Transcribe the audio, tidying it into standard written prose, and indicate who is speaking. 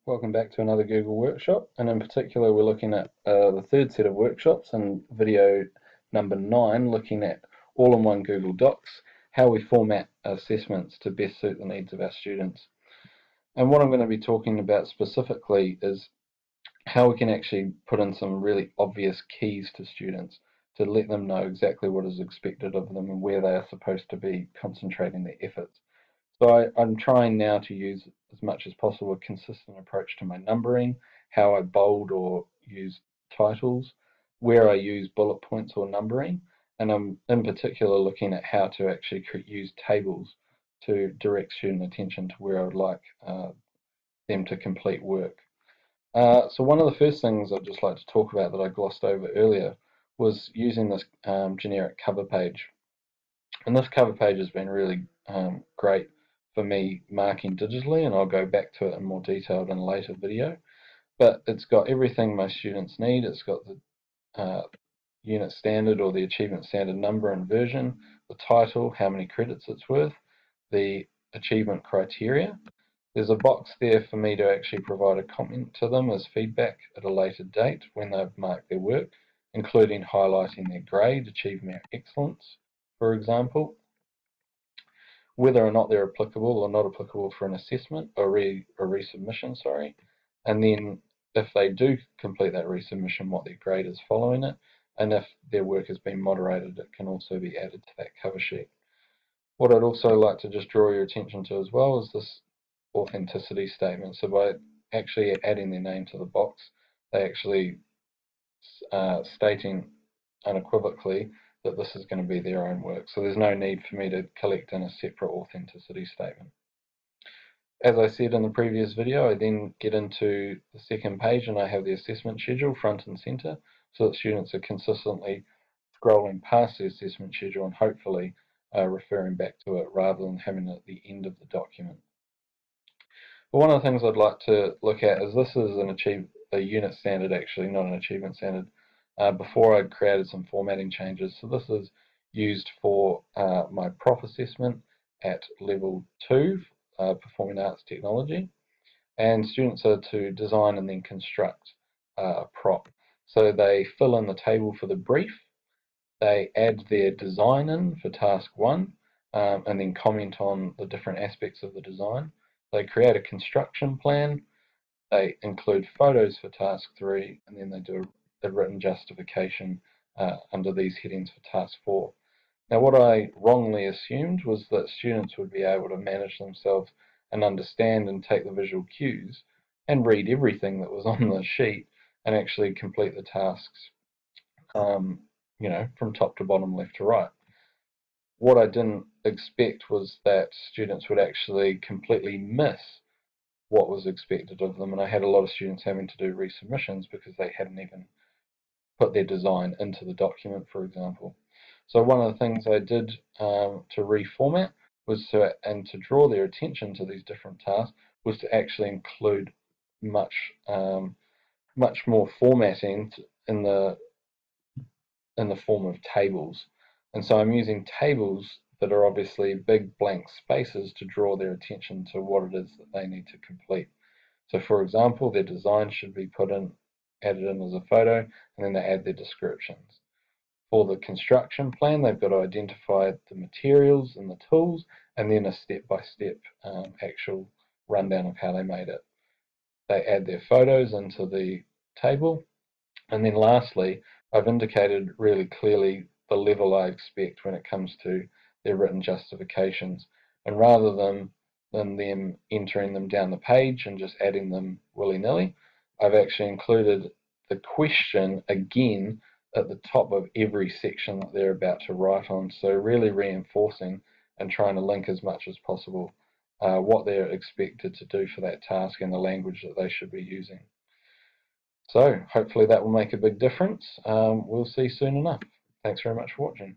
Speaker 1: Welcome back to another Google workshop, and in particular we're looking at the third set of workshops and video number 9, looking at all-in-one Google Docs, how we format assessments to best suit the needs of our students. And what I'm going to be talking about specifically is how we can actually put in some really obvious keys to students to let them know exactly what is expected of them and where they are supposed to be concentrating their efforts. So I'm trying now to use as much as possible a consistent approach to my numbering, how I bold or use titles, where I use bullet points or numbering, and I'm in particular looking at how to actually use tables to direct student attention to where I would like them to complete work. So one of the first things I'd just like to talk about that I glossed over earlier was using this generic cover page. And this cover page has been really great for me marking digitally, and I'll go back to it in more detail in a later video. But it's got everything my students need. It's got the unit standard or the achievement standard number and version, the title, how many credits it's worth, the achievement criteria. There's a box there for me to actually provide a comment to them as feedback at a later date when they've marked their work, including highlighting their grade, achievement excellence, for example, whether or not they're applicable or not applicable for an assessment or resubmission, sorry, and then if they do complete that resubmission, what their grade is following it, and if their work has been moderated, it can also be added to that cover sheet. What I'd also like to just draw your attention to as well is this authenticity statement. So by actually adding their name to the box, they actually stating unequivocally that this is going to be their own work. So there's no need for me to collect in a separate authenticity statement. As I said in the previous video, I then get into the second page and I have the assessment schedule front and center so that students are consistently scrolling past the assessment schedule and hopefully referring back to it rather than having it at the end of the document. But one of the things I'd like to look at is this is a unit standard, actually, not an achievement standard. Before I created some formatting changes. So this is used for my prop assessment at level 2, Performing Arts Technology. And students are to design and then construct a prop. So they fill in the table for the brief, they add their design in for task 1, and then comment on the different aspects of the design. They create a construction plan, they include photos for task 3, and then they do a written justification under these headings for task 4. Now what I wrongly assumed was that students would be able to manage themselves and understand and take the visual cues and read everything that was on the sheet and actually complete the tasks from top to bottom, left to right. What I didn't expect was that students would actually completely miss what was expected of them, and I had a lot of students having to do resubmissions because they hadn't even put their design into the document, for example. So one of the things I did to reformat was to draw their attention to these different tasks was to actually include much more formatting in the form of tables. And so I'm using tables that are obviously big blank spaces to draw their attention to what it is that they need to complete. So for example, their design should be added in as a photo, and then they add their descriptions. For the construction plan, they've got to identify the materials and the tools, and then a step-by-step actual rundown of how they made it. They add their photos into the table, and then lastly, I've indicated really clearly the level I expect when it comes to their written justifications. And rather than them entering them down the page and just adding them willy-nilly, I've actually included the question again at the top of every section that they're about to write on. So really reinforcing and trying to link as much as possible what they're expected to do for that task and the language that they should be using. So hopefully that will make a big difference. We'll see soon enough. Thanks very much for watching.